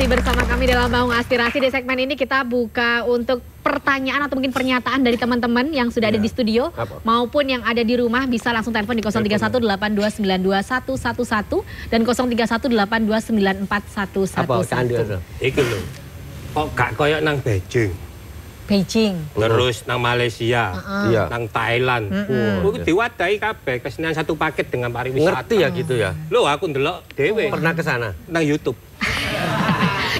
Masih bersama kami dalam Bangun Aspirasi. Di segmen ini kita buka untuk pertanyaan atau mungkin pernyataan dari teman-teman yang sudah ada di studio maupun yang ada di rumah. Bisa langsung telepon di 031-8292-111 dan 031-8294-1111. Apa candir? Iki lho. Kok gak koyo nang Beijing. Terus nang Malaysia, nang Thailand. Itu diwadahi kabeh kesenian satu paket dengan pariwisata. Ngerti ya gitu ya? Loh aku ndelok dhewe. Pernah ke sana? Nang YouTube.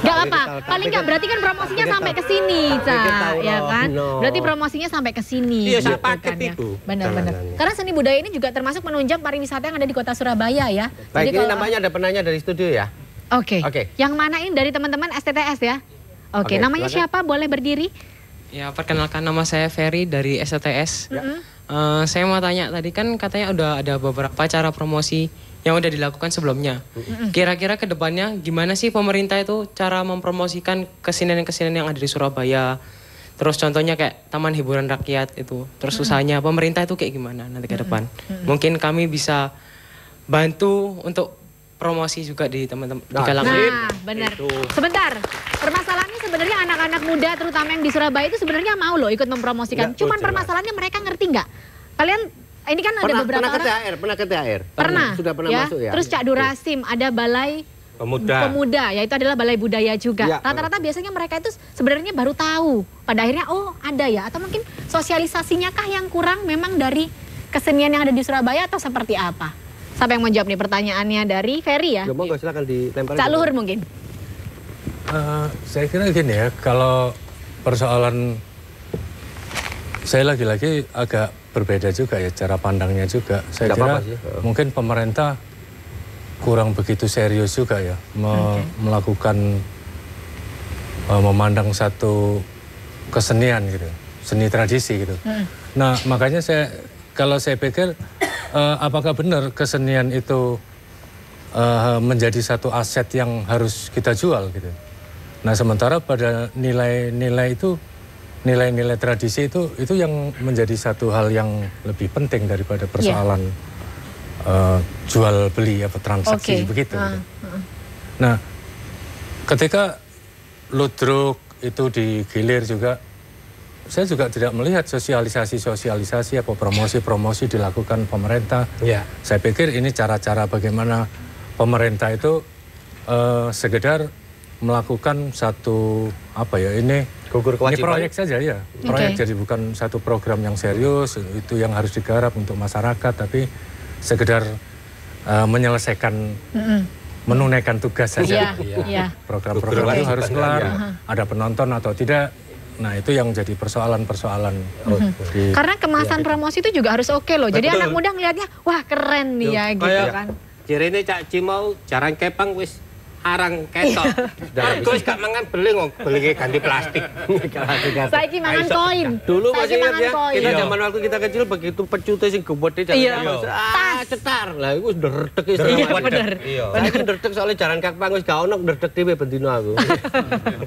Gak apa, paling gak berarti kan promosinya sampai ke sini, Ca, ya kan? Berarti promosinya sampai ke sini. Iya, satu paket itu. Benar-benar. Karena seni budaya ini juga termasuk menunjang pariwisata yang ada di Kota Surabaya ya. Baik, ini namanya ada penanya dari studio ya? Oke. Yang mana ini dari teman-teman STTS ya? Oke, namanya siapa? Boleh berdiri? Ya, perkenalkan, nama saya Ferry dari STTS. Saya mau tanya, tadi kan katanya udah ada beberapa cara promosi yang udah dilakukan sebelumnya. Kira-kira ke depannya gimana sih pemerintah itu cara mempromosikan kesenian-kesenian yang ada di Surabaya? Terus contohnya kayak taman hiburan rakyat itu. Terus usahanya pemerintah itu kayak gimana nanti ke depan? Mungkin kami bisa bantu untuk promosi juga di teman-teman di kalangan. Nah, benar. Sebentar. Permasalahannya sebenarnya anak-anak muda terutama yang di Surabaya itu sebenarnya mau loh ikut mempromosikan. Cuman permasalahannya mereka ngerti nggak? Kalian ini kan ada beberapa orang. Pernah ke THR? Pernah. Sudah pernah ya? masuk ya? Terus Cak Durasim, ada Balai Pemuda, yaitu adalah Balai Budaya juga. Rata-rata biasanya mereka itu sebenarnya baru tahu. Pada akhirnya, oh ada ya. Atau mungkin sosialisasinya kah yang kurang memang dari kesenian yang ada di Surabaya atau seperti apa? Siapa yang menjawab nih pertanyaannya dari Ferry ya? Monggo silakan dilempar. Cak Luhur mungkin. Saya kira gini ya, kalau persoalan saya lagi-lagi agak berbeda juga ya cara pandangnya juga. Saya kira mungkin pemerintah kurang begitu serius juga ya melakukan memandang satu kesenian gitu, seni tradisi gitu. Nah makanya kalau saya pikir apakah benar kesenian itu menjadi satu aset yang harus kita jual gitu. Nah sementara pada nilai-nilai tradisi itu yang menjadi satu hal yang lebih penting daripada persoalan jual beli atau transaksi begitu. Nah, ketika ludruk itu digilir juga, saya juga tidak melihat sosialisasi atau promosi dilakukan pemerintah. Saya pikir ini cara-cara bagaimana pemerintah itu sekedar melakukan satu ini proyek saja ya, proyek jadi bukan satu program yang serius itu yang harus digarap untuk masyarakat, tapi sekedar menyelesaikan menunaikan tugas saja. Program-program itu harus kelar, ada penonton atau tidak. Nah itu yang jadi persoalan-persoalan. Karena kemasan promosi itu juga harus oke loh. Jadi anak muda ngelihatnya wah keren nih ya gitu kan. Jirene Cak Cimau jarang kepang wis arang ketok. Aku wis gak mangan beling ganti plastik. Saiki mangan koin. Dulu masih ingat ya, kita zaman waktu kita kecil begitu pecute sing gede cetar. Lah iku wis ndredeg wis. Iya bener. Saiki ndredeg soalnya jaran kepang wis gak ono ndredeg dhewe bendino aku.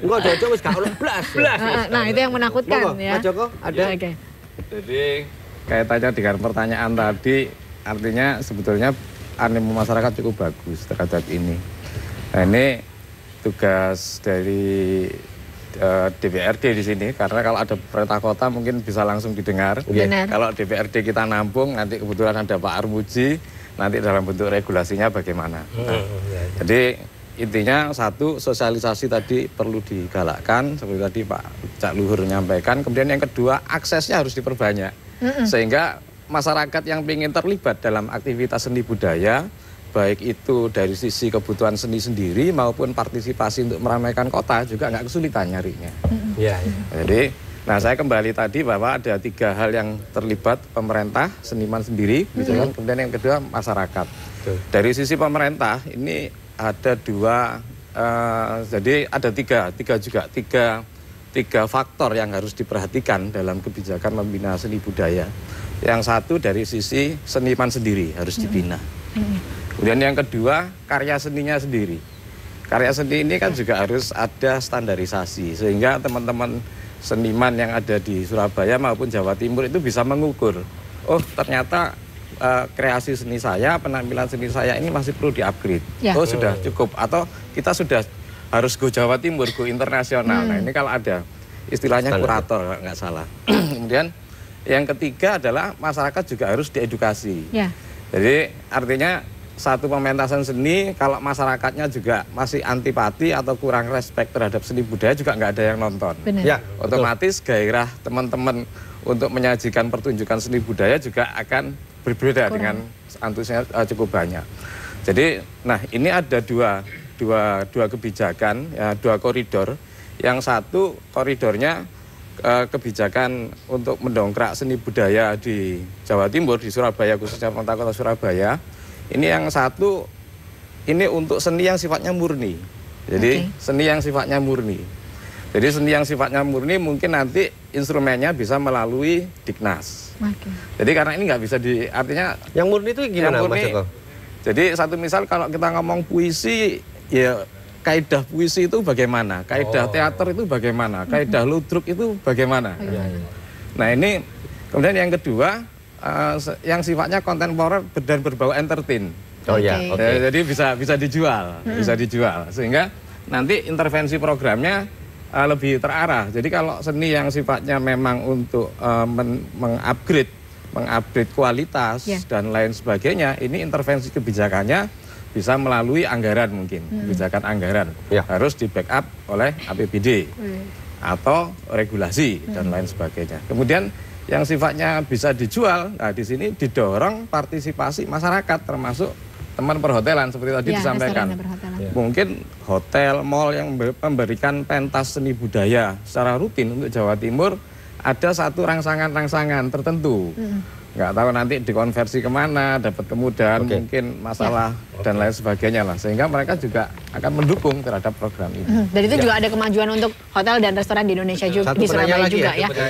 Engko Jojo wis gak ono blas. Nah, itu yang menakutkan ya. Mas Joko ada. Jadi kaitannya dengan pertanyaan tadi, artinya sebetulnya animo masyarakat cukup bagus terhadap ini. Nah ini tugas dari DPRD di sini, karena kalau ada pemerintah kota mungkin bisa langsung didengar. Kalau DPRD kita nampung, nanti kebetulan ada Pak Armuji, nanti dalam bentuk regulasinya bagaimana. Jadi intinya satu, sosialisasi tadi perlu digalakkan, seperti tadi Pak Cak Luhur menyampaikan. Kemudian yang kedua, aksesnya harus diperbanyak. Sehingga masyarakat yang ingin terlibat dalam aktivitas seni budaya, baik itu dari sisi kebutuhan seni sendiri maupun partisipasi untuk meramaikan kota juga nggak kesulitan nyarinya. Jadi, nah saya kembali tadi bahwa ada 3 hal yang terlibat, pemerintah, seniman sendiri, kemudian yang kedua masyarakat. Dari sisi pemerintah ini ada 2, jadi ada tiga faktor yang harus diperhatikan dalam kebijakan membina seni budaya. Yang satu dari sisi seniman sendiri harus dibina. Kemudian yang kedua, karya seninya sendiri. Karya seni ini kan juga harus ada standarisasi, sehingga teman-teman seniman yang ada di Surabaya maupun Jawa Timur itu bisa mengukur, oh ternyata kreasi seni saya, penampilan seni saya ini masih perlu di-upgrade. Oh sudah cukup, atau kita sudah harus go Jawa Timur, go internasional. Nah ini kalau ada istilahnya kurator nggak salah. Kemudian yang ketiga adalah masyarakat juga harus diedukasi. Jadi artinya satu pementasan seni kalau masyarakatnya juga masih antipati atau kurang respect terhadap seni budaya juga nggak ada yang nonton. Ya, otomatis gairah teman-teman untuk menyajikan pertunjukan seni budaya juga akan berbeda dengan antusias cukup banyak. Jadi, nah ini ada dua kebijakan, ya, 2 koridor. Yang satu koridornya kebijakan untuk mendongkrak seni budaya di Jawa Timur, di Surabaya, khususnya pemerintah kota Surabaya. Ini yang satu, ini untuk seni yang sifatnya murni. Jadi seni yang sifatnya murni. Jadi seni yang sifatnya murni mungkin nanti instrumennya bisa melalui Diknas. Jadi karena ini nggak bisa artinya yang murni itu gimana, Mas Joko? Jadi satu misal kalau kita ngomong puisi, ya kaidah puisi itu bagaimana, kaidah teater itu bagaimana, kaidah ludruk itu bagaimana. Nah ini kemudian yang kedua yang sifatnya kontemporer dan berbau entertain. Jadi bisa dijual, sehingga nanti intervensi programnya lebih terarah. Jadi kalau seni yang sifatnya memang untuk mengupgrade kualitas dan lain sebagainya, ini intervensi kebijakannya bisa melalui anggaran mungkin, kebijakan anggaran. Harus di backup oleh APBD atau regulasi dan lain sebagainya. Kemudian yang sifatnya bisa dijual, nah di sini didorong partisipasi masyarakat termasuk teman perhotelan seperti tadi disampaikan. Mungkin hotel, mall yang memberikan pentas seni budaya secara rutin untuk Jawa Timur ada satu rangsangan-rangsangan tertentu. Nggak tahu nanti dikonversi kemana, dapat kemudahan mungkin masalah dan lain sebagainya lah. Sehingga mereka juga akan mendukung terhadap program ini. Dan itu juga ada kemajuan untuk hotel dan restoran di Indonesia juga, di Surabaya juga ya.